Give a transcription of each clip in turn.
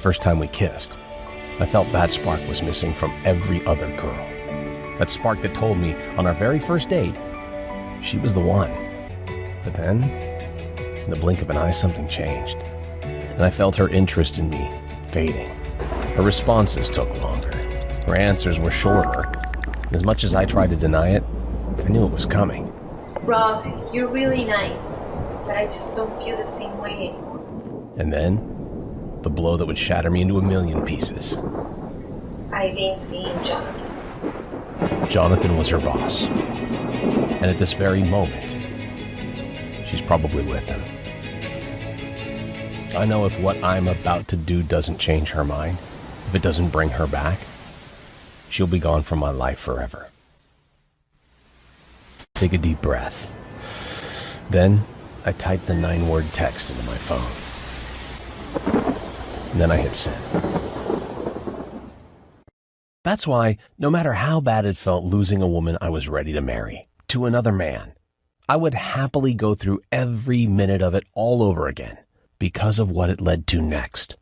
first time we kissed, I felt that spark was missing from every other girl. That spark that told me on our very first date, she was the one. But then, in the blink of an eye, something changed. And I felt her interest in me fading. Her responses took longer. Her answers were shorter. And as much as I tried to deny it, I knew it was coming. Rob, you're really nice, but I just don't feel the same way anymore. And then, the blow that would shatter me into a million pieces. I've been seeing Jonathan. Jonathan was her boss. And at this very moment, she's probably with him. I know if what I'm about to do doesn't change her mind, if it doesn't bring her back, she'll be gone from my life forever. Take a deep breath. Then I typed the 9-word text into my phone. And then I hit send. That's why, no matter how bad it felt losing a woman I was ready to marry to another man, I would happily go through every minute of it all over again because of what it led to next.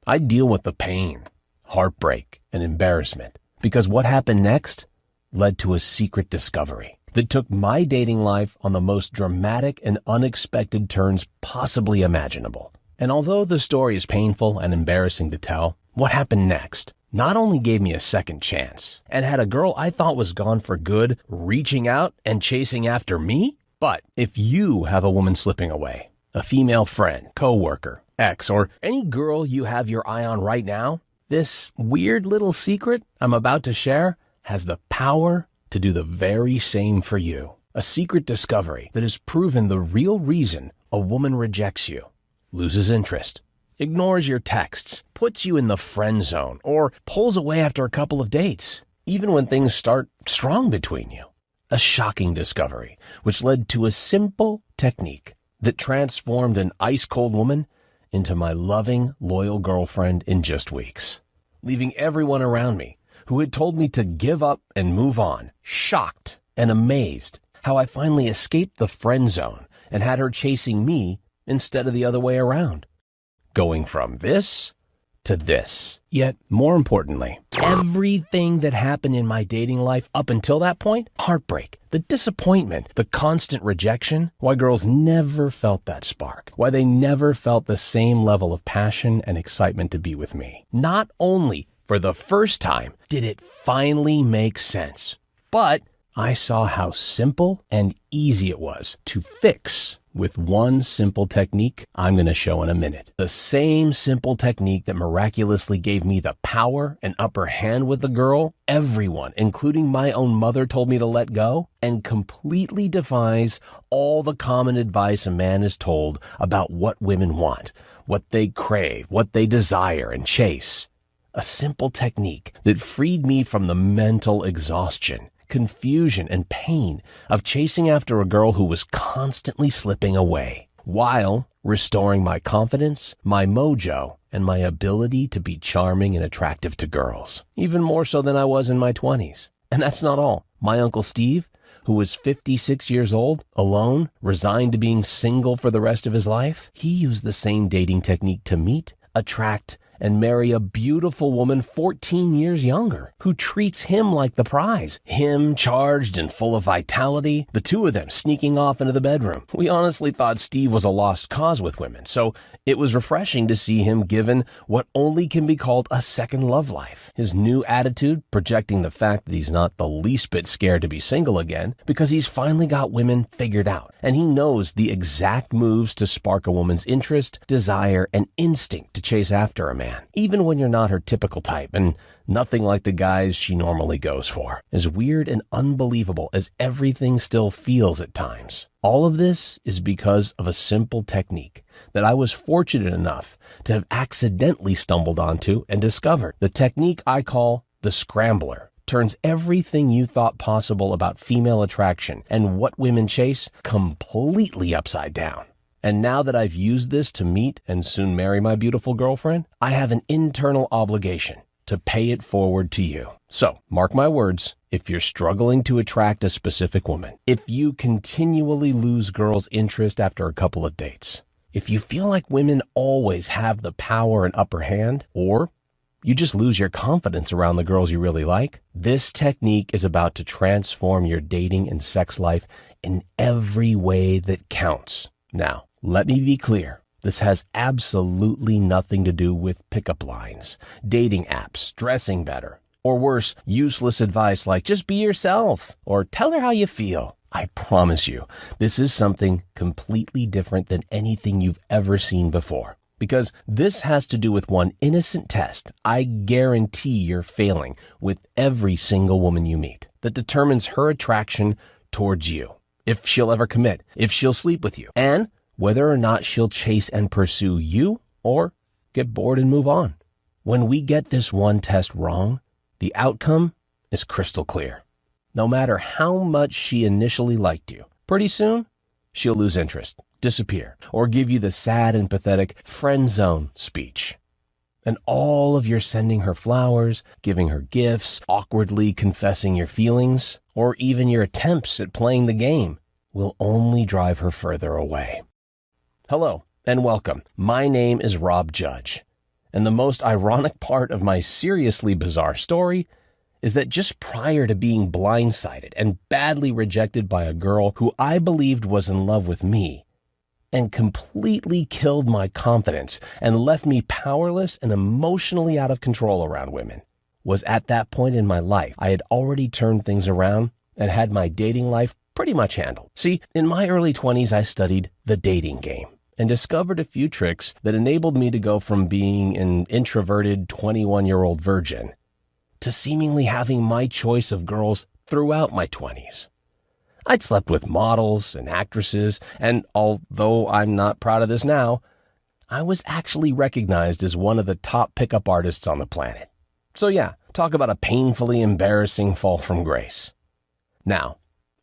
I'd deal with the pain, heartbreak, and embarrassment because what happened next led to a secret discovery that took my dating life on the most dramatic and unexpected turns possibly imaginable. And although the story is painful and embarrassing to tell, what happened next not only gave me a second chance and had a girl I thought was gone for good reaching out and chasing after me, but if you have a woman slipping away, a female friend, coworker, ex, or any girl you have your eye on right now, this weird little secret I'm about to share has the power to do the very same for you. A secret discovery that has proven the real reason a woman rejects you, loses interest, ignores your texts, puts you in the friend zone, or pulls away after a couple of dates, even when things start strong between you. A shocking discovery, which led to a simple technique that transformed an ice-cold woman into my loving, loyal girlfriend in just weeks, leaving everyone around me who had told me to give up and move on, shocked and amazed how I finally escaped the friend zone and had her chasing me instead of the other way around. Going from this to this. Yet, more importantly, everything that happened in my dating life up until that point, heartbreak, the disappointment, the constant rejection, why girls never felt that spark, why they never felt the same level of passion and excitement to be with me. Not only for the first time did it finally make sense, but I saw how simple and easy it was to fix with one simple technique I'm going to show in a minute. The same simple technique that miraculously gave me the power and upper hand with the girl everyone, including my own mother, told me to let go, and completely defies all the common advice a man is told about what women want, what they crave, what they desire and chase. A simple technique that freed me from the mental exhaustion, confusion, and pain of chasing after a girl who was constantly slipping away, while restoring my confidence, my mojo, and my ability to be charming and attractive to girls, even more so than I was in my 20s. And that's not all. My Uncle Steve, who was 56 years old, alone, resigned to being single for the rest of his life, he used the same dating technique to meet, attract, and marry a beautiful woman 14 years younger, who treats him like the prize. Him charged and full of vitality, the two of them sneaking off into the bedroom. We honestly thought Steve was a lost cause with women, so it was refreshing to see him given what only can be called a second love life. His new attitude projecting the fact that he's not the least bit scared to be single again because he's finally got women figured out, and he knows the exact moves to spark a woman's interest, desire, and instinct to chase after a man, even when you're not her typical type and nothing like the guys she normally goes for. As weird and unbelievable as everything still feels at times, all of this is because of a simple technique that I was fortunate enough to have accidentally stumbled onto and discovered. The technique I call the Scrambler turns everything you thought possible about female attraction and what women chase completely upside down. And now that I've used this to meet and soon marry my beautiful girlfriend, I have an internal obligation to pay it forward to you. So, mark my words, if you're struggling to attract a specific woman, if you continually lose girls' interest after a couple of dates, If you feel like women always have the power and upper hand, or you just lose your confidence around the girls you really like, this technique is about to transform your dating and sex life in every way that counts. Now, let me be clear. This has absolutely nothing to do with pickup lines, dating apps, dressing better, or worse, useless advice like just be yourself or tell her how you feel. I promise you, this is something completely different than anything you've ever seen before. Because this has to do with one innocent test I guarantee you're failing with every single woman you meet that determines her attraction towards you, if she'll ever commit, if she'll sleep with you, and whether or not she'll chase and pursue you or get bored and move on. When we get this one test wrong, the outcome is crystal clear. No matter how much she initially liked you, pretty soon, she'll lose interest, disappear, or give you the sad and pathetic friend zone speech. And all of your sending her flowers, giving her gifts, awkwardly confessing your feelings, or even your attempts at playing the game will only drive her further away. Hello and welcome. My name is Rob Judge, and the most ironic part of my seriously bizarre story is that just prior to being blindsided and badly rejected by a girl who I believed was in love with me and completely killed my confidence and left me powerless and emotionally out of control around women, was at that point in my life I had already turned things around and had my dating life pretty much handled. See, in my early 20s, I studied the dating game and discovered a few tricks that enabled me to go from being an introverted 21-year-old virgin to seemingly having my choice of girls throughout my 20s. I'd slept with models and actresses, and although I'm not proud of this now, I was actually recognized as one of the top pickup artists on the planet. So yeah, talk about a painfully embarrassing fall from grace. Now,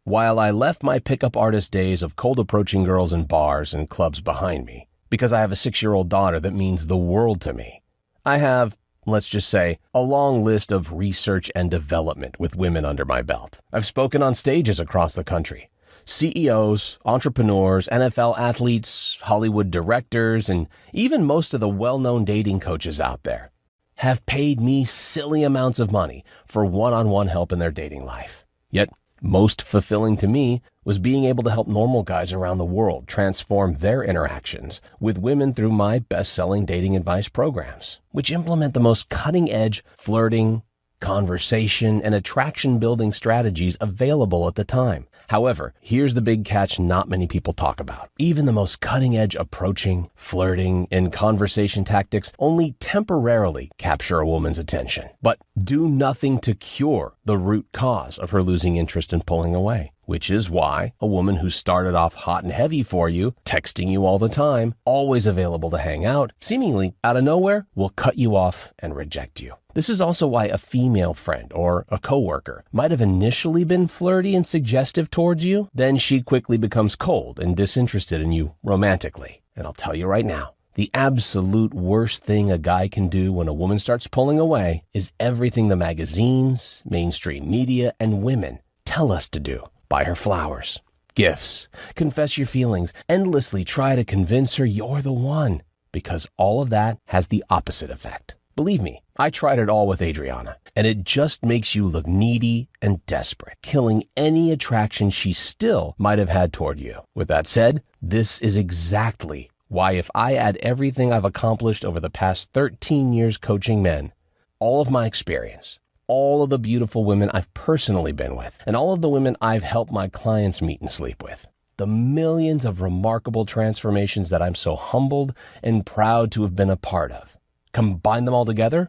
while I left my pickup artist days of cold approaching girls in bars and clubs behind me, because I have a 6-year-old daughter that means the world to me, I have, let's just say, a long list of research and development with women under my belt. I've spoken on stages across the country. CEOs, entrepreneurs, NFL athletes, Hollywood directors, and even most of the well-known dating coaches out there have paid me silly amounts of money for one-on-one help in their dating life. Yet, most fulfilling to me was being able to help normal guys around the world transform their interactions with women through my best-selling dating advice programs, which implement the most cutting-edge flirting, conversation, and attraction-building strategies available at the time. However, here's the big catch not many people talk about. Even the most cutting-edge approaching, flirting, and conversation tactics only temporarily capture a woman's attention, but do nothing to cure the root cause of her losing interest and pulling away. Which is why a woman who started off hot and heavy for you, texting you all the time, always available to hang out, seemingly out of nowhere, will cut you off and reject you. This is also why a female friend or a coworker might have initially been flirty and suggestive towards you, then she quickly becomes cold and disinterested in you romantically. And I'll tell you right now, the absolute worst thing a guy can do when a woman starts pulling away is everything the magazines, mainstream media, and women tell us to do. Buy her flowers, gifts, confess your feelings, endlessly try to convince her you're the one, because all of that has the opposite effect. Believe me, I tried it all with Adriana, and it just makes you look needy and desperate, killing any attraction she still might have had toward you. With that said, this is exactly why if I add everything I've accomplished over the past 13 years coaching men, all of my experience, all of the beautiful women I've personally been with, and all of the women I've helped my clients meet and sleep with, the millions of remarkable transformations that I'm so humbled and proud to have been a part of, combine them all together,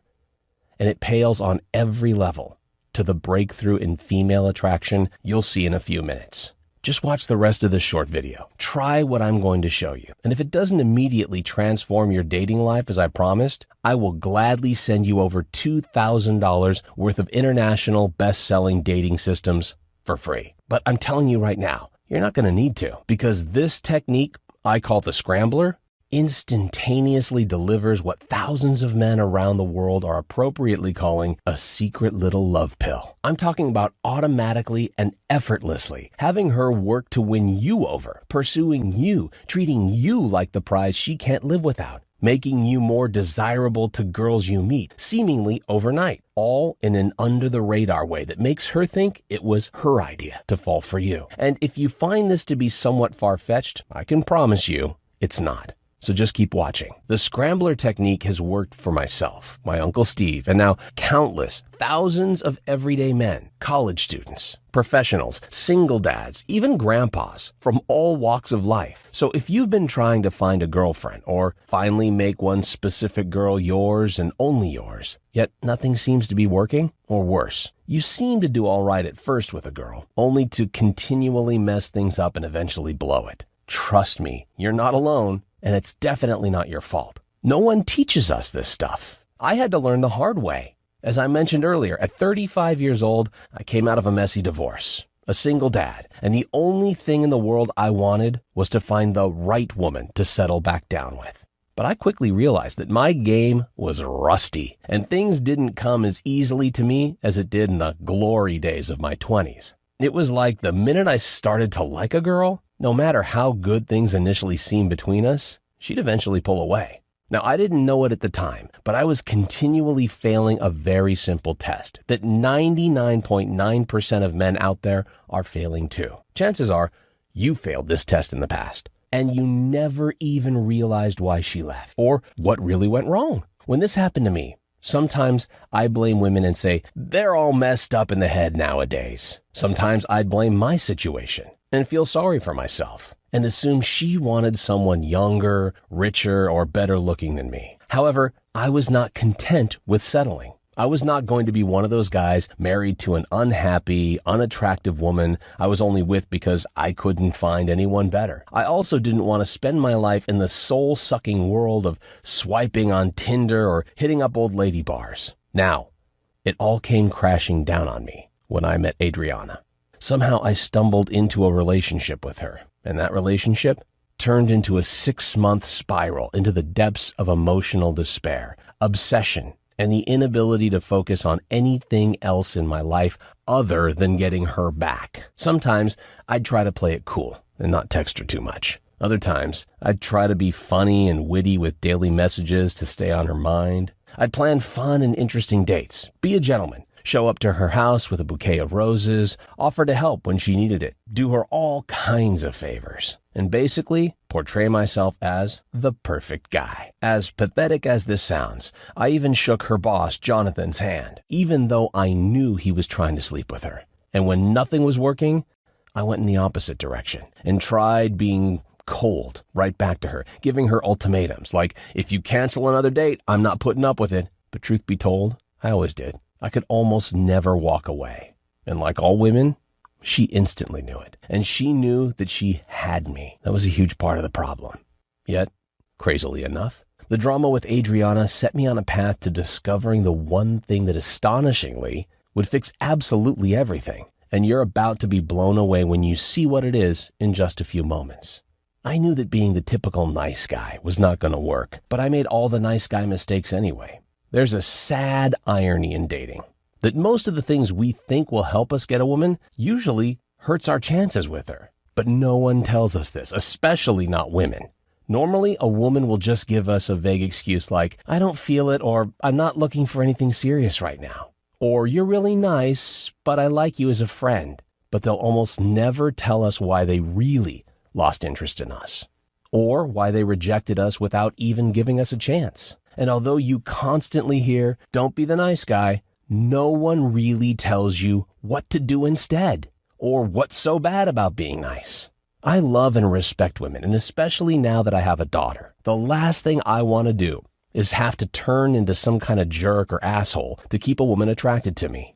and it pales on every level to the breakthrough in female attraction you'll see in a few minutes. Just watch the rest of this short video. Try what I'm going to show you. And if it doesn't immediately transform your dating life as I promised, I will gladly send you over $2,000 worth of international best-selling dating systems for free. But I'm telling you right now, you're not going to need to, because this technique I call the Scrambler instantaneously delivers what thousands of men around the world are appropriately calling a secret little love pill. I'm talking about automatically and effortlessly having her work to win you over, pursuing you, treating you like the prize she can't live without, making you more desirable to girls you meet, seemingly overnight, all in an under-the-radar way that makes her think it was her idea to fall for you. And if you find this to be somewhat far-fetched, I can promise you it's not. So just keep watching. The Scrambler technique has worked for myself, my Uncle Steve, and now countless, thousands of everyday men, college students, professionals, single dads, even grandpas from all walks of life. So if you've been trying to find a girlfriend or finally make one specific girl yours and only yours, yet nothing seems to be working, or worse, you seem to do all right at first with a girl, only to continually mess things up and eventually blow it. Trust me, you're not alone. And it's definitely not your fault. No one teaches us this stuff. I had to learn the hard way. As I mentioned earlier, at 35 years old, I came out of a messy divorce, a single dad, and the only thing in the world I wanted was to find the right woman to settle back down with. But I quickly realized that my game was rusty, and things didn't come as easily to me as it did in the glory days of my 20s. It was like the minute I started to like a girl, no matter how good things initially seemed between us, she'd eventually pull away. Now, I didn't know it at the time, but I was continually failing a very simple test that 99.9% of men out there are failing too. Chances are you failed this test in the past, and you never even realized why she left or what really went wrong. When this happened to me, sometimes I blame women and say, they're all messed up in the head nowadays. Sometimes I'd blame my situation and feel sorry for myself and assume she wanted someone younger, richer, or better looking than me. However, I was not content with settling. I was not going to be one of those guys married to an unhappy, unattractive woman I was only with because I couldn't find anyone better. I also didn't want to spend my life in the soul-sucking world of swiping on Tinder or hitting up old lady bars. Now, it all came crashing down on me when I met Adriana. Somehow I stumbled into a relationship with her, and that relationship turned into a 6-month spiral into the depths of emotional despair, obsession, and the inability to focus on anything else in my life other than getting her back. Sometimes I'd try to play it cool and not text her too much. Other times, I'd try to be funny and witty with daily messages to stay on her mind. I'd plan fun and interesting dates, be a gentleman, show up to her house with a bouquet of roses, offer to help when she needed it, do her all kinds of favors, and basically portray myself as the perfect guy. As pathetic as this sounds, I even shook her boss, Jonathan's, hand, even though I knew he was trying to sleep with her. And when nothing was working, I went in the opposite direction and tried being cold right back to her, giving her ultimatums like, if you cancel another date, I'm not putting up with it. But truth be told, I always did. I could almost never walk away. And like all women, she instantly knew it. And she knew that she had me. That was a huge part of the problem. Yet, crazily enough, the drama with Adriana set me on a path to discovering the one thing that astonishingly would fix absolutely everything. And you're about to be blown away when you see what it is in just a few moments. I knew that being the typical nice guy was not going to work, but I made all the nice guy mistakes anyway. There's a sad irony in dating, that most of the things we think will help us get a woman usually hurts our chances with her. But no one tells us this, especially not women. Normally, a woman will just give us a vague excuse like, I don't feel it, or I'm not looking for anything serious right now. Or you're really nice, but I like you as a friend. But they'll almost never tell us why they really lost interest in us, or why they rejected us without even giving us a chance. And although you constantly hear, don't be the nice guy, no one really tells you what to do instead, or what's so bad about being nice. I love and respect women, and especially now that I have a daughter, the last thing I want to do is have to turn into some kind of jerk or asshole to keep a woman attracted to me.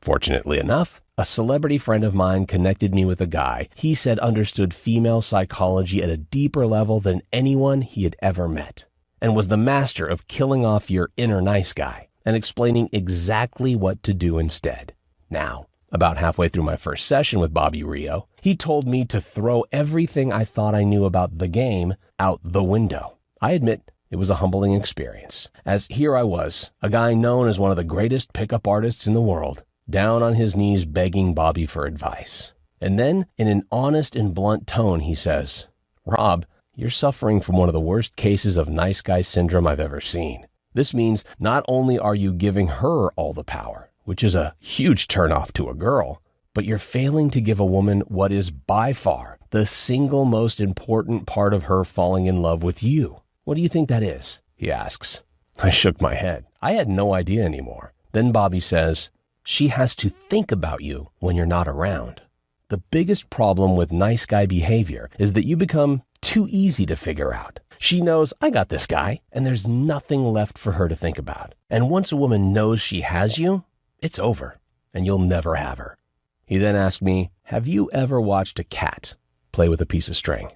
Fortunately enough, a celebrity friend of mine connected me with a guy he said understood female psychology at a deeper level than anyone he had ever met, and was the master of killing off your inner nice guy and explaining exactly what to do instead. Now, about halfway through my first session with Bobby Rio, he told me to throw everything I thought I knew about the game out the window. I admit it was a humbling experience, as here I was, a guy known as one of the greatest pickup artists in the world, down on his knees begging Bobby for advice. And then, in an honest and blunt tone, he says, "Rob, you're suffering from one of the worst cases of nice guy syndrome I've ever seen. This means not only are you giving her all the power, which is a huge turnoff to a girl, but you're failing to give a woman what is by far the single most important part of her falling in love with you. What do you think that is?" he asks. I shook my head. I had no idea anymore. Then Bobby says, "She has to think about you when you're not around. The biggest problem with nice guy behavior is that you become too easy to figure out. She knows, I got this guy, and there's nothing left for her to think about. And once a woman knows she has you, it's over, and you'll never have her." He then asked me, "Have you ever watched a cat play with a piece of string?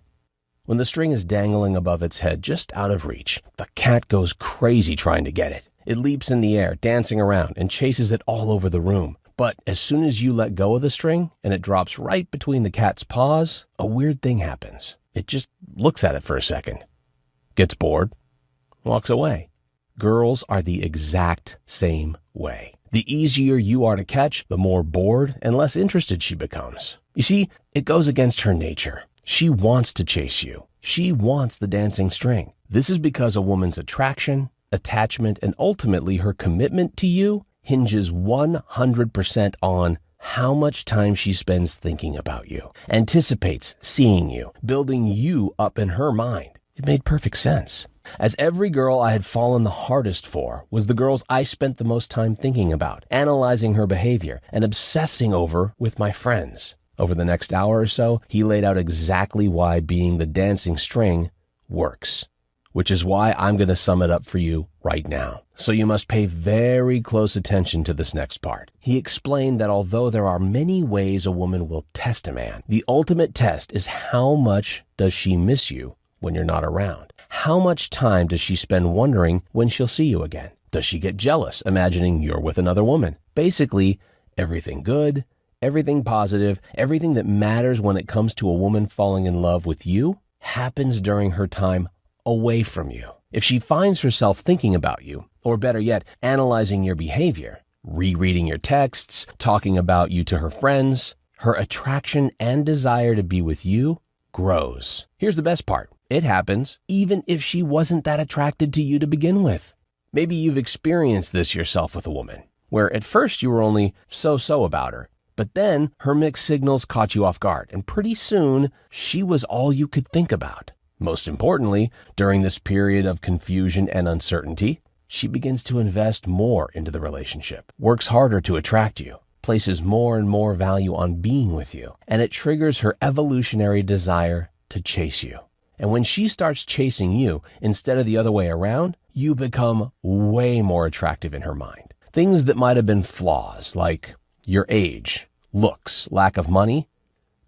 When the string is dangling above its head just out of reach, the cat goes crazy trying to get it. It leaps in the air, dancing around, and chases it all over the room. But as soon as you let go of the string and it drops right between the cat's paws, a weird thing happens. It just looks at it for a second, gets bored, walks away. Girls are the exact same way. The easier you are to catch, the more bored and less interested she becomes. You see, it goes against her nature. She wants to chase you. She wants the dancing string. This is because a woman's attraction, attachment, and ultimately her commitment to you hinges 100% on how much time she spends thinking about you, anticipates seeing you, building you up in her mind. It made perfect sense, as every girl I had fallen the hardest for was the girls I spent the most time thinking about, analyzing her behavior, and obsessing over with my friends. Over the next hour or so, he laid out exactly why being the dancing string works, which is why I'm going to sum it up for you right now. So you must pay very close attention to this next part. He explained that although there are many ways a woman will test a man, the ultimate test is how much does she miss you when you're not around? How much time does she spend wondering when she'll see you again? Does she get jealous, imagining you're with another woman? Basically, everything good, everything positive, everything that matters when it comes to a woman falling in love with you happens during her time away from you. If she finds herself thinking about you, or better yet, analyzing your behavior, rereading your texts, talking about you to her friends, her attraction and desire to be with you grows. Here's the best part. It happens even if she wasn't that attracted to you to begin with. Maybe you've experienced this yourself with a woman, where at first you were only so-so about her, but then her mixed signals caught you off guard, and pretty soon she was all you could think about. Most importantly, during this period of confusion and uncertainty, she begins to invest more into the relationship, works harder to attract you, places more and more value on being with you, and it triggers her evolutionary desire to chase you. And when she starts chasing you instead of the other way around, you become way more attractive in her mind. Things that might have been flaws, like your age, looks, lack of money,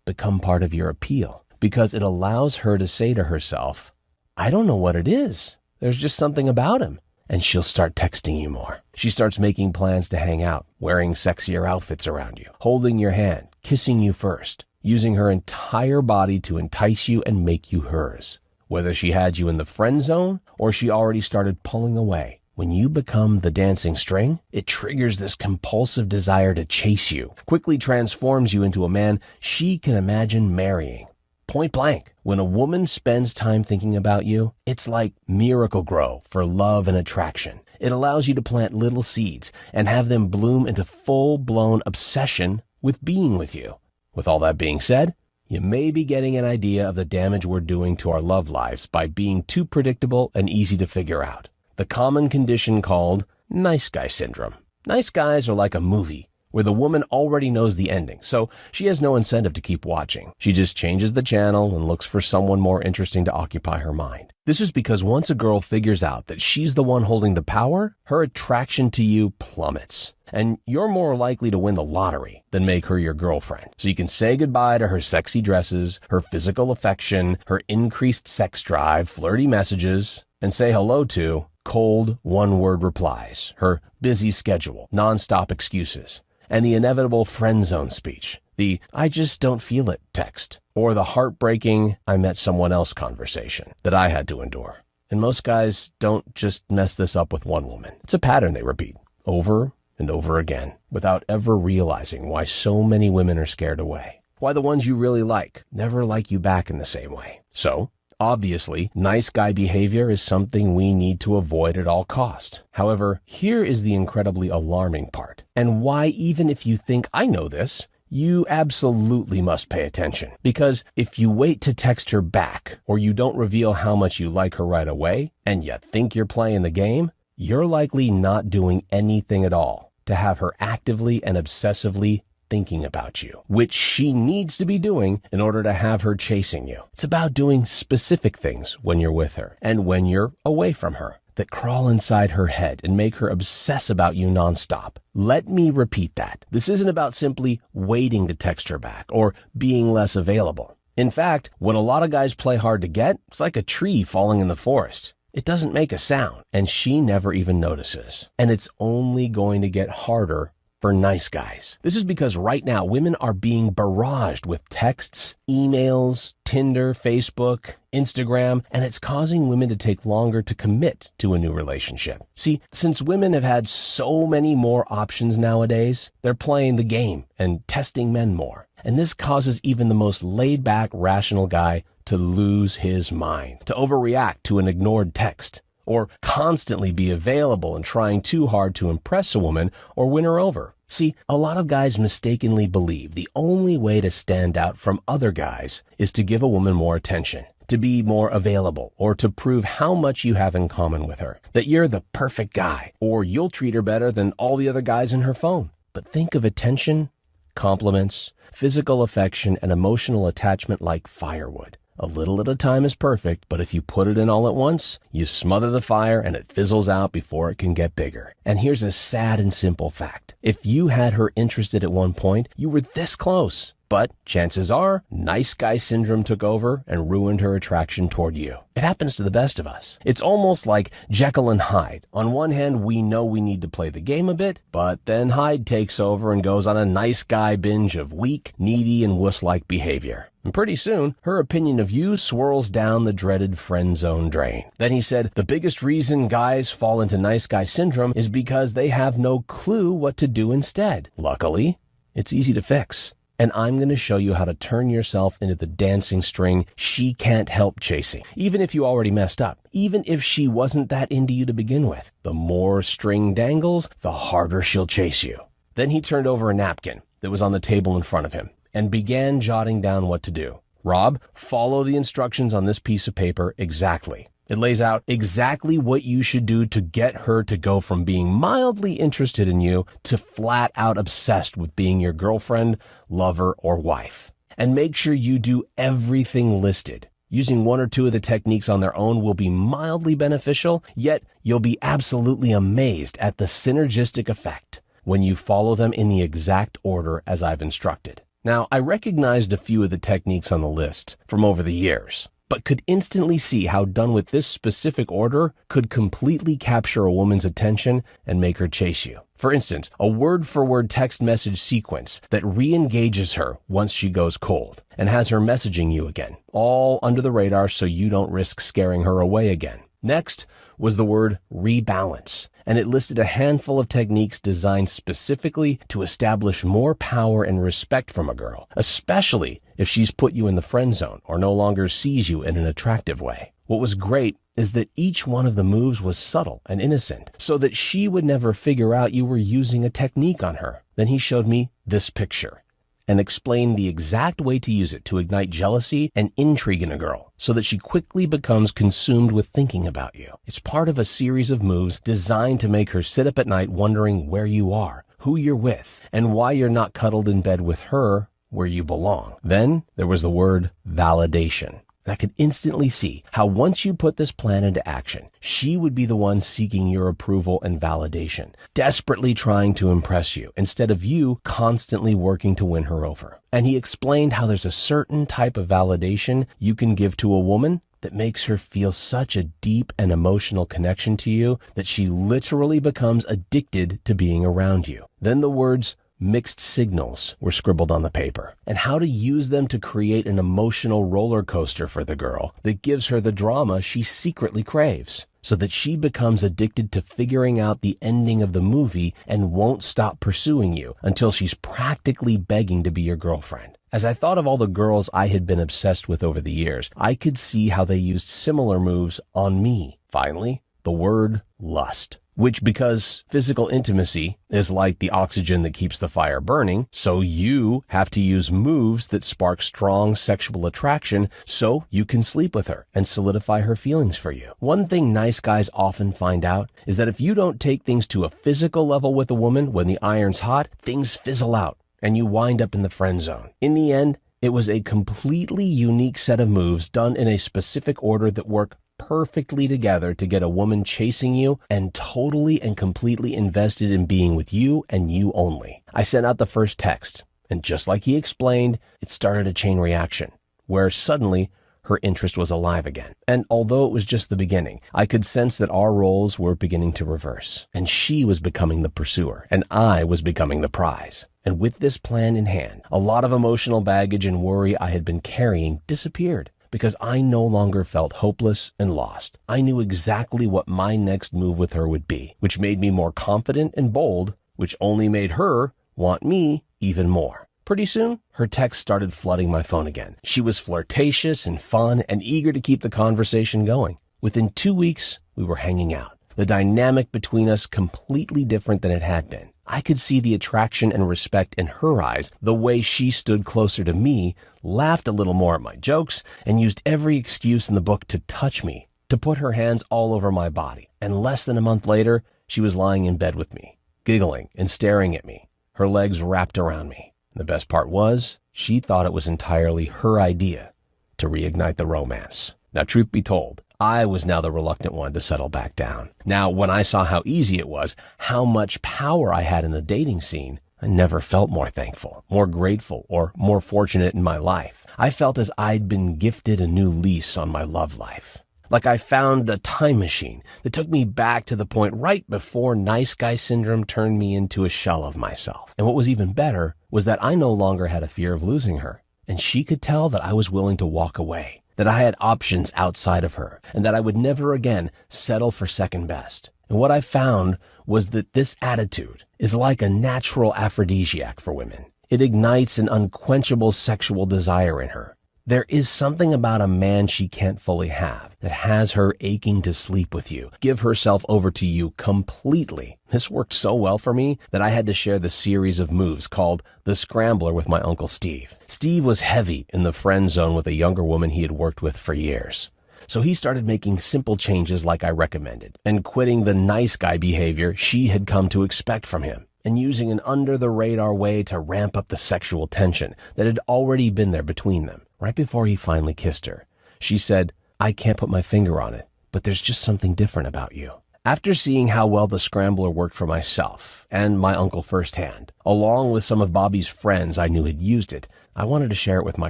become part of your appeal, because it allows her to say to herself, I don't know what it is. There's just something about him. And she'll start texting you more. She starts making plans to hang out, wearing sexier outfits around you, holding your hand, kissing you first, using her entire body to entice you and make you hers. Whether she had you in the friend zone or she already started pulling away, when you become the dancing string, it triggers this compulsive desire to chase you, quickly transforms you into a man she can imagine marrying. Point blank, when a woman spends time thinking about you, it's like Miracle-Gro for love and attraction. It allows you to plant little seeds and have them bloom into full-blown obsession with being with you. With all that being said, you may be getting an idea of the damage we're doing to our love lives by being too predictable and easy to figure out. The common condition called nice guy syndrome. Nice guys are like a movie where the woman already knows the ending, so she has no incentive to keep watching. She just changes the channel and looks for someone more interesting to occupy her mind. This is because once a girl figures out that she's the one holding the power, her attraction to you plummets, and you're more likely to win the lottery than make her your girlfriend. So you can say goodbye to her sexy dresses, her physical affection, her increased sex drive, flirty messages, and say hello to cold, one-word replies, her busy schedule, nonstop excuses, and the inevitable friend zone speech, the I just don't feel it text, or the heartbreaking I met someone else conversation that I had to endure. And most guys don't just mess this up with one woman. It's a pattern they repeat over and over again without ever realizing why so many women are scared away. Why the ones you really like never like you back in the same way. So, obviously, nice guy behavior is something we need to avoid at all costs. However, here is the incredibly alarming part, and why even if you think I know this, you absolutely must pay attention. Because if you wait to text her back, or you don't reveal how much you like her right away, and you think you're playing the game, you're likely not doing anything at all to have her actively and obsessively thinking about you, which she needs to be doing in order to have her chasing you. It's about doing specific things when you're with her and when you're away from her that crawl inside her head and make her obsess about you nonstop. Let me repeat that. This isn't about simply waiting to text her back or being less available. In fact, when a lot of guys play hard to get, it's like a tree falling in the forest. It doesn't make a sound, and she never even notices. And it's only going to get harder for nice guys. This is because right now women are being barraged with texts, emails, Tinder, Facebook, Instagram, and it's causing women to take longer to commit to a new relationship. See, since women have had so many more options nowadays, they're playing the game and testing men more. And this causes even the most laid-back, rational guy to lose his mind, to overreact to an ignored text, or constantly be available and trying too hard to impress a woman or win her over. See, a lot of guys mistakenly believe the only way to stand out from other guys is to give a woman more attention, to be more available, or to prove how much you have in common with her, that you're the perfect guy, or you'll treat her better than all the other guys in her phone. But think of attention, compliments, physical affection, and emotional attachment like firewood. A little at a time is perfect, but if you put it in all at once, you smother the fire and it fizzles out before it can get bigger. And here's a sad and simple fact. If you had her interested at one point, you were this close. But chances are, nice guy syndrome took over and ruined her attraction toward you. It happens to the best of us. It's almost like Jekyll and Hyde. On one hand, we know we need to play the game a bit, but then Hyde takes over and goes on a nice guy binge of weak, needy, and wuss-like behavior. And pretty soon, her opinion of you swirls down the dreaded friend zone drain. Then he said, the biggest reason guys fall into nice guy syndrome is because they have no clue what to do instead. Luckily, it's easy to fix. And I'm going to show you how to turn yourself into the dancing string she can't help chasing. Even if you already messed up, even if she wasn't that into you to begin with, the more string dangles, the harder she'll chase you. Then he turned over a napkin that was on the table in front of him and began jotting down what to do. Rob, follow the instructions on this piece of paper exactly. It lays out exactly what you should do to get her to go from being mildly interested in you to flat out obsessed with being your girlfriend, lover, or wife. And make sure you do everything listed. Using one or two of the techniques on their own will be mildly beneficial, yet you'll be absolutely amazed at the synergistic effect when you follow them in the exact order as I've instructed. Now, I recognized a few of the techniques on the list from over the years, but could instantly see how done with this specific order could completely capture a woman's attention and make her chase you. For instance, a word-for-word text message sequence that re-engages her once she goes cold and has her messaging you again, all under the radar so you don't risk scaring her away again. Next was the word rebalance, and it listed a handful of techniques designed specifically to establish more power and respect from a girl, especially if she's put you in the friend zone or no longer sees you in an attractive way. What was great is that each one of the moves was subtle and innocent, so that she would never figure out you were using a technique on her. Then he showed me this picture and explained the exact way to use it to ignite jealousy and intrigue in a girl so that she quickly becomes consumed with thinking about you. It's part of a series of moves designed to make her sit up at night wondering where you are, who you're with, and why you're not cuddled in bed with her where you belong. Then there was the word validation. And I could instantly see how once you put this plan into action, she would be the one seeking your approval and validation, desperately trying to impress you, instead of you constantly working to win her over. And he explained how there's a certain type of validation you can give to a woman that makes her feel such a deep and emotional connection to you that she literally becomes addicted to being around you. Then the words mixed signals were scribbled on the paper, and how to use them to create an emotional roller coaster for the girl that gives her the drama she secretly craves, so that she becomes addicted to figuring out the ending of the movie and won't stop pursuing you until she's practically begging to be your girlfriend. As I thought of all the girls I had been obsessed with over the years, I could see how they used similar moves on me. Finally, the word lust, which, because physical intimacy is like the oxygen that keeps the fire burning, so you have to use moves that spark strong sexual attraction so you can sleep with her and solidify her feelings for you. One thing nice guys often find out is that if you don't take things to a physical level with a woman when the iron's hot, things fizzle out and you wind up in the friend zone. In the end, it was a completely unique set of moves done in a specific order that work perfectly together to get a woman chasing you and totally and completely invested in being with you and you only. I sent out the first text, and just like he explained, it started a chain reaction, where suddenly her interest was alive again. And although it was just the beginning, I could sense that our roles were beginning to reverse, and she was becoming the pursuer, and I was becoming the prize. And with this plan in hand, a lot of emotional baggage and worry I had been carrying disappeared, because I no longer felt hopeless and lost. I knew exactly what my next move with her would be, which made me more confident and bold, which only made her want me even more. Pretty soon, her texts started flooding my phone again. She was flirtatious and fun and eager to keep the conversation going. Within 2 weeks, we were hanging out. The dynamic between us completely different than it had been. I could see the attraction and respect in her eyes, the way she stood closer to me, laughed a little more at my jokes, and used every excuse in the book to touch me, to put her hands all over my body. And less than a month later, she was lying in bed with me, giggling and staring at me, her legs wrapped around me. And the best part was, she thought it was entirely her idea to reignite the romance. Now, truth be told, I was now the reluctant one to settle back down. Now, when I saw how easy it was, how much power I had in the dating scene, I never felt more thankful, more grateful, or more fortunate in my life. I felt as I'd been gifted a new lease on my love life. Like I found a time machine that took me back to the point right before nice guy syndrome turned me into a shell of myself. And what was even better was that I no longer had a fear of losing her, and she could tell that I was willing to walk away, that I had options outside of her, and that I would never again settle for second best. And what I found was that this attitude is like a natural aphrodisiac for women. It ignites an unquenchable sexual desire in her. There is something about a man she can't fully have that has her aching to sleep with you, give herself over to you completely. This worked so well for me that I had to share the series of moves called the Scrambler with my Uncle Steve. Steve was heavy in the friend zone with a younger woman he had worked with for years. So he started making simple changes like I recommended, and quitting the nice guy behavior she had come to expect from him, and using an under-the-radar way to ramp up the sexual tension that had already been there between them. Right before he finally kissed her, she said, "I can't put my finger on it, but there's just something different about you." After seeing how well the Scrambler worked for myself and my uncle firsthand, along with some of Bobby's friends I knew had used it, I wanted to share it with my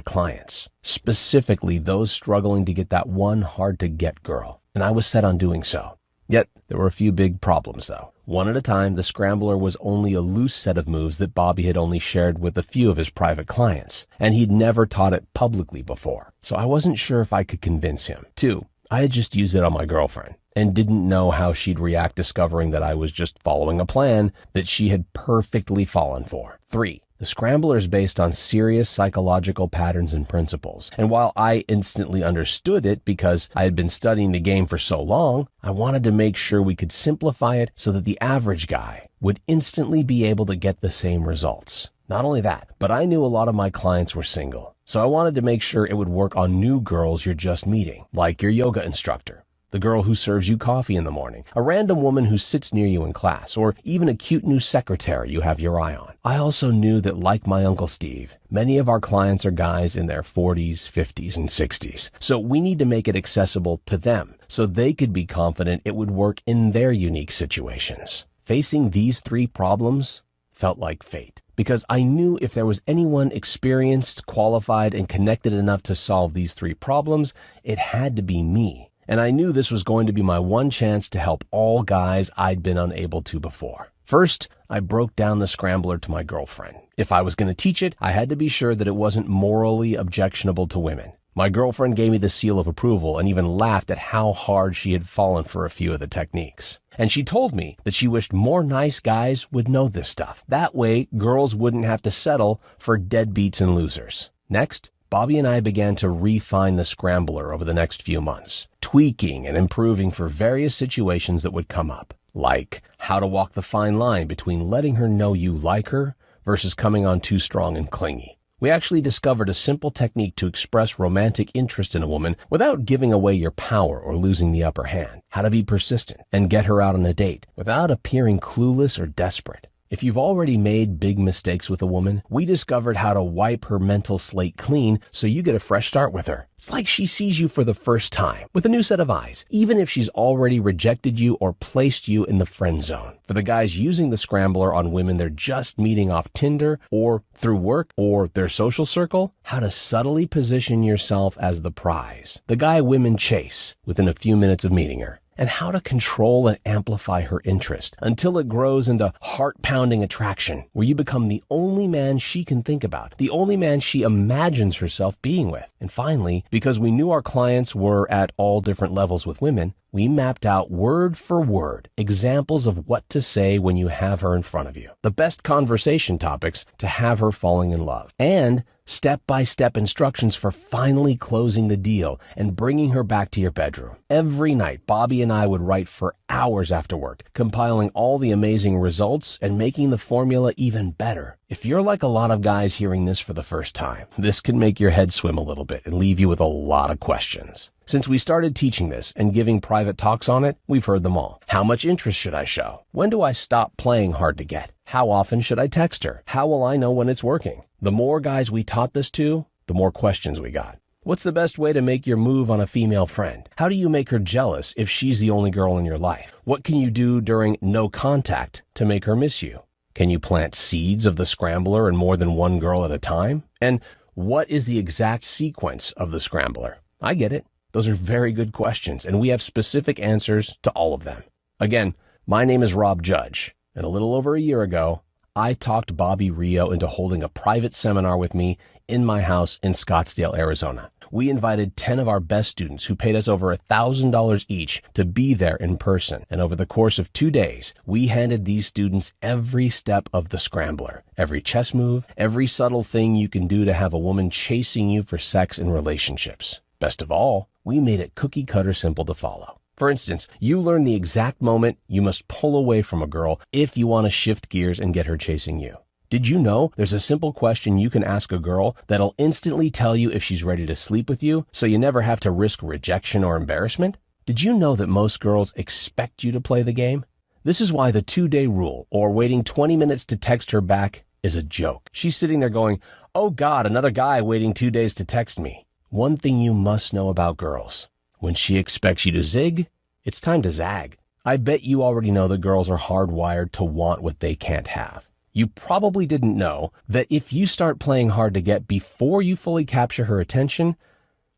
clients, specifically those struggling to get that one hard-to-get girl, and I was set on doing so. Yet, there were a few big problems, though. One at a time, the Scrambler was only a loose set of moves that Bobby had only shared with a few of his private clients, and he'd never taught it publicly before, so I wasn't sure if I could convince him. 2, I had just used it on my girlfriend, and didn't know how she'd react discovering that I was just following a plan that she had perfectly fallen for. 3, the Scrambler is based on serious psychological patterns and principles. And while I instantly understood it because I had been studying the game for so long, I wanted to make sure we could simplify it so that the average guy would instantly be able to get the same results. Not only that, but I knew a lot of my clients were single. So I wanted to make sure it would work on new girls you're just meeting, like your yoga instructor, the girl who serves you coffee in the morning, a random woman who sits near you in class, or even a cute new secretary you have your eye on. I also knew that, like my Uncle Steve, many of our clients are guys in their 40s, 50s, and 60s. So we need to make it accessible to them so they could be confident it would work in their unique situations. Facing these 3 problems felt like fate, because I knew if there was anyone experienced, qualified, and connected enough to solve these 3 problems, it had to be me. And I knew this was going to be my one chance to help all guys I'd been unable to before. First, I broke down the Scrambler to my girlfriend. If I was going to teach it, I had to be sure that it wasn't morally objectionable to women. My girlfriend gave me the seal of approval and even laughed at how hard she had fallen for a few of the techniques. And she told me that she wished more nice guys would know this stuff. That way, girls wouldn't have to settle for deadbeats and losers. Next, Bobby and I began to refine the Scrambler over the next few months, tweaking and improving for various situations that would come up, like how to walk the fine line between letting her know you like her versus coming on too strong and clingy. We actually discovered a simple technique to express romantic interest in a woman without giving away your power or losing the upper hand. How to be persistent and get her out on a date without appearing clueless or desperate. If you've already made big mistakes with a woman, we discovered how to wipe her mental slate clean so you get a fresh start with her. It's like she sees you for the first time with a new set of eyes, even if she's already rejected you or placed you in the friend zone. For the guys using the Scrambler on women they're just meeting off Tinder or through work or their social circle, how to subtly position yourself as the prize, the guy women chase within a few minutes of meeting her. And how to control and amplify her interest until it grows into heart-pounding attraction, where you become the only man she can think about, the only man she imagines herself being with. And finally, because we knew our clients were at all different levels with women, we mapped out word for word examples of what to say when you have her in front of you, the best conversation topics to have her falling in love, and step-by-step instructions for finally closing the deal and bringing her back to your bedroom. Every night, Bobby and I would write for hours after work, compiling all the amazing results and making the formula even better. If you're like a lot of guys hearing this for the first time, this can make your head swim a little bit and leave you with a lot of questions. Since we started teaching this and giving private talks on it, we've heard them all. How much interest should I show? When do I stop playing hard to get? How often should I text her? How will I know when it's working? The more guys we taught this to, the more questions we got. What's the best way to make your move on a female friend? How do you make her jealous if she's the only girl in your life? What can you do during no contact to make her miss you? Can you plant seeds of the Scrambler in more than one girl at a time? And what is the exact sequence of the Scrambler? I get it. Those are very good questions, and we have specific answers to all of them. Again, my name is Rob Judge, and a little over a year ago, I talked Bobby Rio into holding a private seminar with me in my house in Scottsdale, Arizona. We invited 10 of our best students who paid us over $1,000 each to be there in person. And over the course of 2 days, we handed these students every step of the Scrambler, every chess move, every subtle thing you can do to have a woman chasing you for sex and relationships. Best of all, we made it cookie cutter simple to follow. For instance, you learn the exact moment you must pull away from a girl if you want to shift gears and get her chasing you. Did you know there's a simple question you can ask a girl that'll instantly tell you if she's ready to sleep with you, so you never have to risk rejection or embarrassment? Did you know that most girls expect you to play the game? This is why the 2-day rule, or waiting 20 minutes to text her back, is a joke. She's sitting there going, "Oh God, another guy waiting 2 days to text me." One thing you must know about girls: when she expects you to zig, it's time to zag. I bet you already know that girls are hardwired to want what they can't have. You probably didn't know that if you start playing hard to get before you fully capture her attention,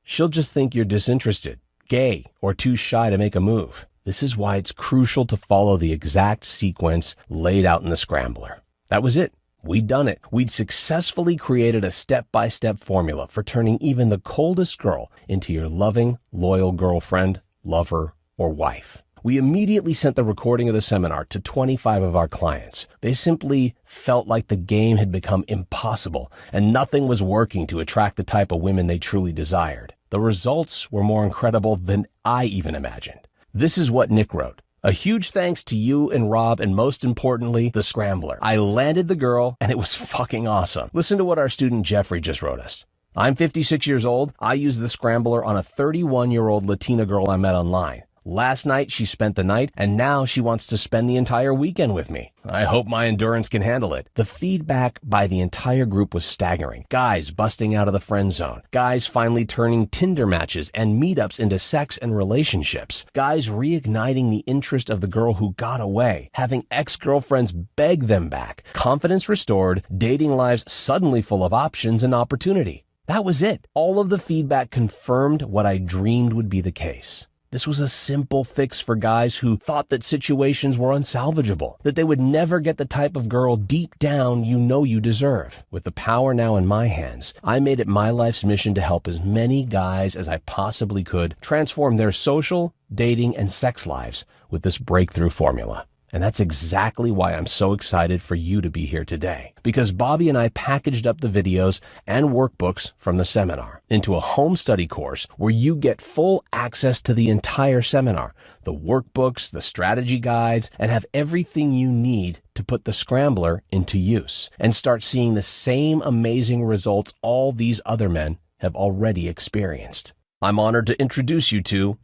she'll just think you're disinterested, gay, or too shy to make a move. This is why it's crucial to follow the exact sequence laid out in the Scrambler. That was it. We'd done it. We'd successfully created a step-by-step formula for turning even the coldest girl into your loving, loyal girlfriend, lover, or wife. We immediately sent the recording of the seminar to 25 of our clients. They simply felt like the game had become impossible and nothing was working to attract the type of women they truly desired. The results were more incredible than I even imagined. This is what Nick wrote. "A huge thanks to you and Rob, and most importantly, the Scrambler. I landed the girl, and it was fucking awesome." Listen to what our student Jeffrey just wrote us. "I'm 56 years old. I used the Scrambler on a 31-year-old Latina girl I met online. Last night, she spent the night, and now she wants to spend the entire weekend with me. I hope my endurance can handle it." The feedback by the entire group was staggering. Guys busting out of the friend zone. Guys finally turning Tinder matches and meetups into sex and relationships. Guys reigniting the interest of the girl who got away. Having ex-girlfriends beg them back. Confidence restored. Dating lives suddenly full of options and opportunity. That was it. All of the feedback confirmed what I dreamed would be the case. This was a simple fix for guys who thought that situations were unsalvageable, that they would never get the type of girl deep down you know you deserve. With the power now in my hands, I made it my life's mission to help as many guys as I possibly could transform their social, dating, and sex lives with this breakthrough formula. And that's exactly why I'm so excited for you to be here today. Because Bobby and I packaged up the videos and workbooks from the seminar into a home study course where you get full access to the entire seminar, the workbooks, the strategy guides, and have everything you need to put the Scrambler into use and start seeing the same amazing results all these other men have already experienced. I'm honored to introduce you to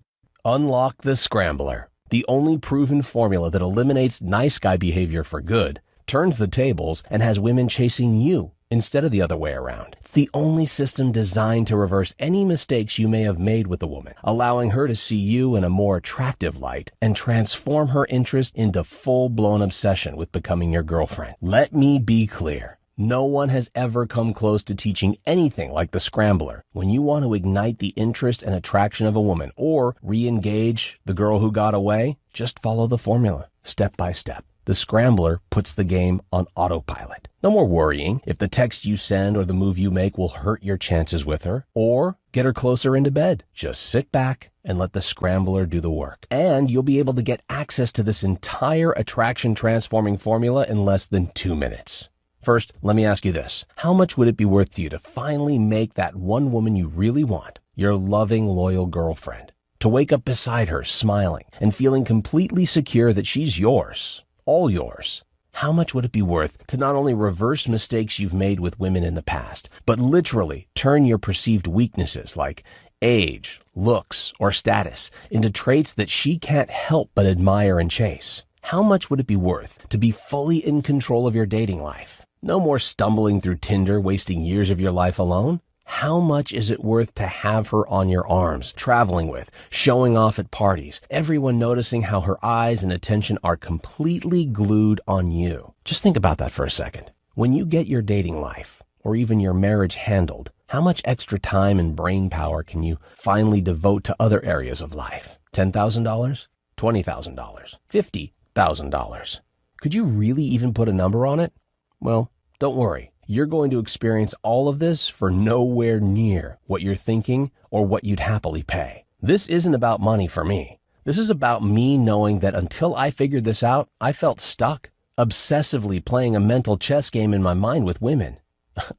Unlock the Scrambler, the only proven formula that eliminates nice guy behavior for good, turns the tables, and has women chasing you instead of the other way around. It's the only system designed to reverse any mistakes you may have made with a woman, allowing her to see you in a more attractive light and transform her interest into full-blown obsession with becoming your girlfriend. Let me be clear. No one has ever come close to teaching anything like the Scrambler. When you want to ignite the interest and attraction of a woman or re-engage the girl who got away, just follow the formula, step by step. The Scrambler puts the game on autopilot. No more worrying if the text you send or the move you make will hurt your chances with her or get her closer into bed. Just sit back and let the Scrambler do the work. And you'll be able to get access to this entire attraction transforming formula in less than 2 minutes. First, let me ask you this. How much would it be worth to you to finally make that one woman you really want your loving, loyal girlfriend? To wake up beside her, smiling, and feeling completely secure that she's yours, all yours. How much would it be worth to not only reverse mistakes you've made with women in the past, but literally turn your perceived weaknesses like age, looks, or status into traits that she can't help but admire and chase? How much would it be worth to be fully in control of your dating life? No more stumbling through Tinder, wasting years of your life alone. How much is it worth to have her on your arms, traveling with, showing off at parties, everyone noticing how her eyes and attention are completely glued on you? Just think about that for a second. When you get your dating life, or even your marriage handled, how much extra time and brain power can you finally devote to other areas of life? $10,000? $20,000? $50,000? Could you really even put a number on it? Well, don't worry. You're going to experience all of this for nowhere near what you're thinking or what you'd happily pay. This isn't about money for me. This is about me knowing that until I figured this out, I felt stuck, obsessively playing a mental chess game in my mind with women,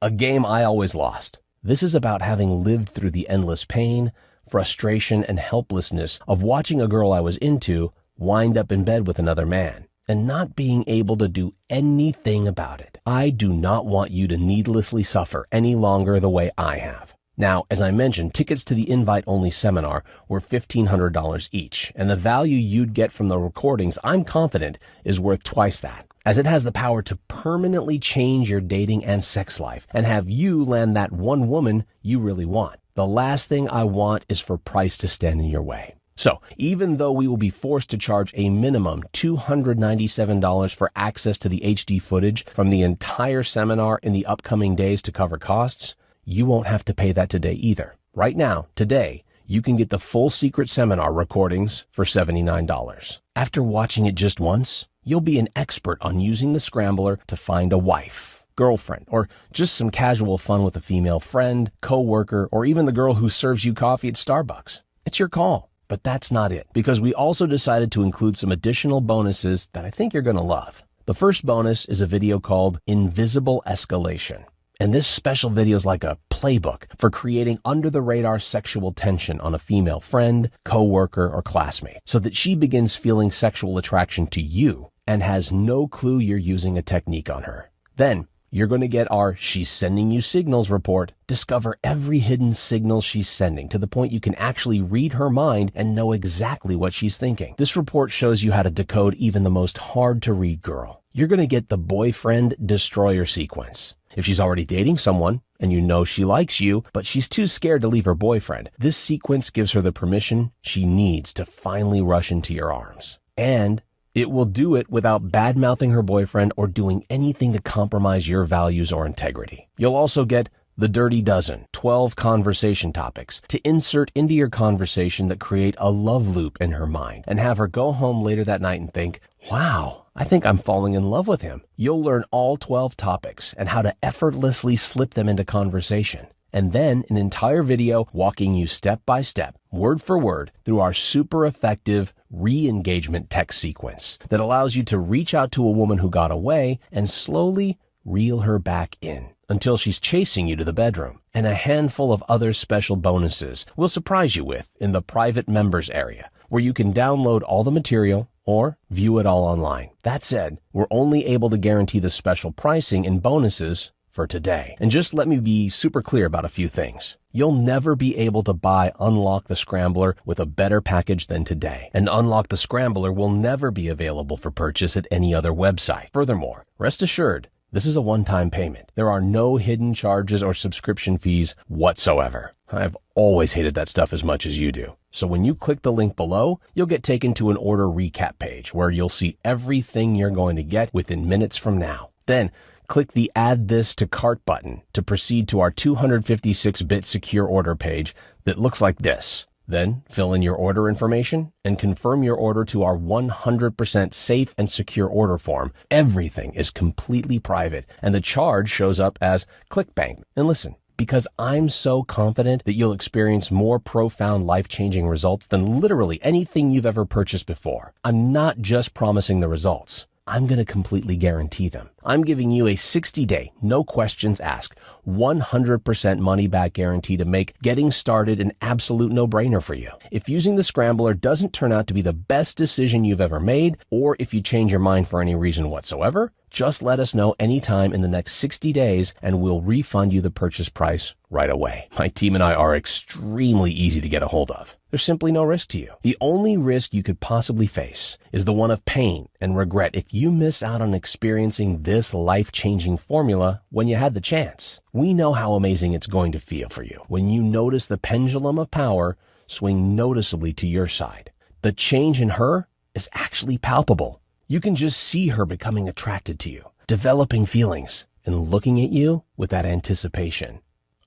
a game I always lost. This is about having lived through the endless pain, frustration, and helplessness of watching a girl I was into wind up in bed with another man and not being able to do anything about it. I do not want you to needlessly suffer any longer the way I have. Now, as I mentioned, tickets to the invite-only seminar were $1,500 each, and the value you'd get from the recordings, I'm confident, is worth twice that, as it has the power to permanently change your dating and sex life and have you land that one woman you really want. The last thing I want is for price to stand in your way. So, even though we will be forced to charge a minimum $297 for access to the HD footage from the entire seminar in the upcoming days to cover costs, you won't have to pay that today either. Right now, today, you can get the full secret seminar recordings for $79. After watching it just once, you'll be an expert on using the Scrambler to find a wife, girlfriend, or just some casual fun with a female friend, coworker, or even the girl who serves you coffee at Starbucks. It's your call. But that's not it, because we also decided to include some additional bonuses that I think you're going to love. The first bonus is a video called Invisible Escalation. And this special video is like a playbook for creating under-the-radar sexual tension on a female friend, coworker, or classmate, so that she begins feeling sexual attraction to you and has no clue you're using a technique on her. Then, you're going to get our She's Sending You Signals report. Discover every hidden signal she's sending to the point you can actually read her mind and know exactly what she's thinking. This report shows you how to decode even the most hard-to-read girl. You're going to get the boyfriend destroyer sequence. If she's already dating someone and you know she likes you, but she's too scared to leave her boyfriend, this sequence gives her the permission she needs to finally rush into your arms. And it will do it without bad-mouthing her boyfriend or doing anything to compromise your values or integrity. You'll also get The Dirty Dozen, 12 conversation topics to insert into your conversation that create a love loop in her mind and have her go home later that night and think, wow, I think I'm falling in love with him. You'll learn all 12 topics and how to effortlessly slip them into conversation. And then an entire video walking you step by step, word for word, through our super effective re-engagement text sequence that allows you to reach out to a woman who got away and slowly reel her back in until she's chasing you to the bedroom. And a handful of other special bonuses we'll surprise you with in the private members area, where you can download all the material or view it all online. That said, we're only able to guarantee the special pricing and bonuses for today. And just let me be super clear about a few things. You'll never be able to buy Unlock the Scrambler with a better package than today. And Unlock the Scrambler will never be available for purchase at any other website. Furthermore, rest assured, this is a one-time payment. There are no hidden charges or subscription fees whatsoever. I've always hated that stuff as much as you do. So when you click the link below, you'll get taken to an order recap page where you'll see everything you're going to get within minutes from now. Then click the Add This to Cart button to proceed to our 256-bit secure order page that looks like this. Then fill in your order information and confirm your order to our 100% safe and secure order form. Everything is completely private, and the charge shows up as ClickBank. And listen, because I'm so confident that you'll experience more profound life-changing results than literally anything you've ever purchased before, I'm not just promising the results. I'm going to completely guarantee them. I'm giving you a 60-day, no questions asked, 100% money-back guarantee to make getting started an absolute no-brainer for you. If using the Scrambler doesn't turn out to be the best decision you've ever made, or if you change your mind for any reason whatsoever, just let us know anytime in the next 60 days and we'll refund you the purchase price right away. My team and I are extremely easy to get a hold of. There's simply no risk to you. The only risk you could possibly face is the one of pain and regret if you miss out on experiencing this life-changing formula when you had the chance. We know how amazing it's going to feel for you when you notice the pendulum of power swing noticeably to your side. The change in her is actually palpable. You can just see her becoming attracted to you, developing feelings, and looking at you with that anticipation.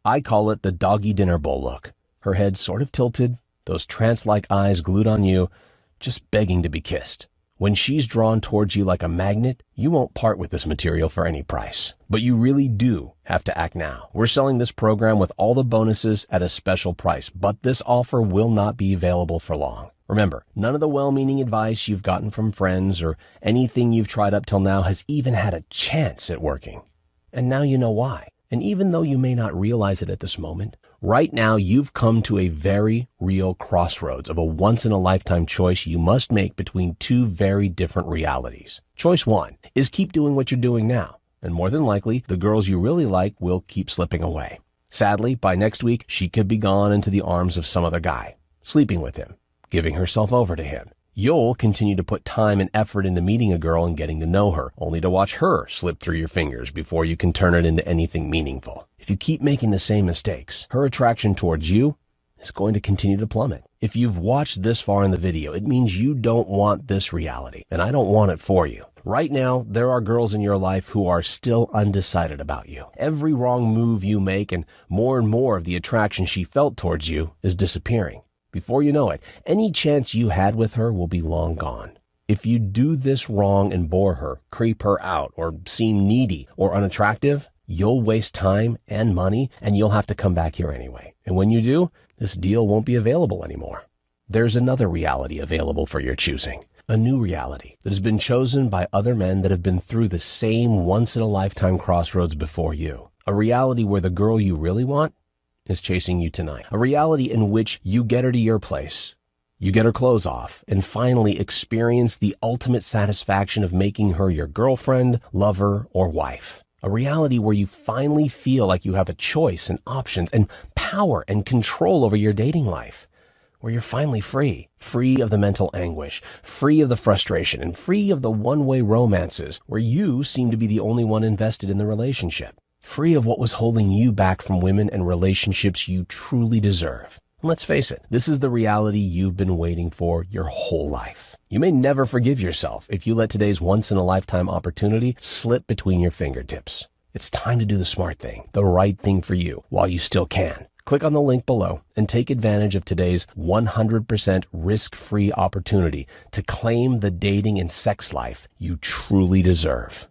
I call it the doggy dinner bowl look. Her head sort of tilted, those trance-like eyes glued on you, just begging to be kissed. When she's drawn towards you like a magnet, you won't part with this material for any price. But you really do have to act now. We're selling this program with all the bonuses at a special price, but this offer will not be available for long. Remember, none of the well-meaning advice you've gotten from friends or anything you've tried up till now has even had a chance at working. And now you know why. And even though you may not realize it at this moment, right now you've come to a very real crossroads of a once-in-a-lifetime choice you must make between two very different realities. Choice one is keep doing what you're doing now, and more than likely, the girls you really like will keep slipping away. Sadly, by next week, she could be gone into the arms of some other guy, sleeping with him, giving herself over to him. You'll continue to put time and effort into meeting a girl and getting to know her, only to watch her slip through your fingers before you can turn it into anything meaningful. If you keep making the same mistakes, her attraction towards you is going to continue to plummet. If you've watched this far in the video, it means you don't want this reality, and I don't want it for you. Right now, there are girls in your life who are still undecided about you. Every wrong move you make and more of the attraction she felt towards you is disappearing. Before you know it, any chance you had with her will be long gone. If you do this wrong and bore her, creep her out, or seem needy or unattractive, you'll waste time and money, and you'll have to come back here anyway. And when you do, this deal won't be available anymore. There's another reality available for your choosing. A new reality that has been chosen by other men that have been through the same once-in-a-lifetime crossroads before you. A reality where the girl you really want is chasing you tonight. A reality in which you get her to your place, you get her clothes off, and finally experience the ultimate satisfaction of making her your girlfriend, lover, or wife. A reality where you finally feel like you have a choice and options and power and control over your dating life. Where you're finally free of the mental anguish, free of the frustration, and free of the one-way romances where you seem to be the only one invested in the relationship. Free of what was holding you back from women and relationships you truly deserve. And let's face it, this is the reality you've been waiting for your whole life. You may never forgive yourself if you let today's once-in-a-lifetime opportunity slip between your fingertips. It's time to do the smart thing, the right thing for you, while you still can. Click on the link below and take advantage of today's 100% risk-free opportunity to claim the dating and sex life you truly deserve.